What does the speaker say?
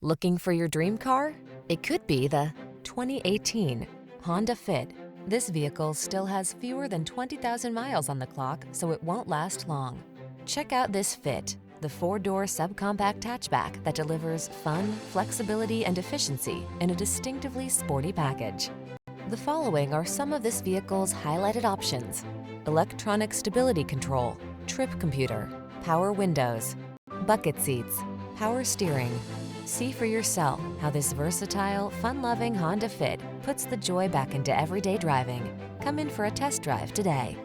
Looking for your dream car? It could be the 2018 Honda Fit. This vehicle still has fewer than 20,000 miles on the clock, so it won't last long. Check out this Fit, the four-door subcompact hatchback that delivers fun, flexibility, and efficiency in a distinctively sporty package. The following are some of this vehicle's highlighted options: electronic stability control, trip computer, power windows, bucket seats, power steering. See for yourself how this versatile, fun-loving Honda Fit puts the joy back into everyday driving. Come in for a test drive today.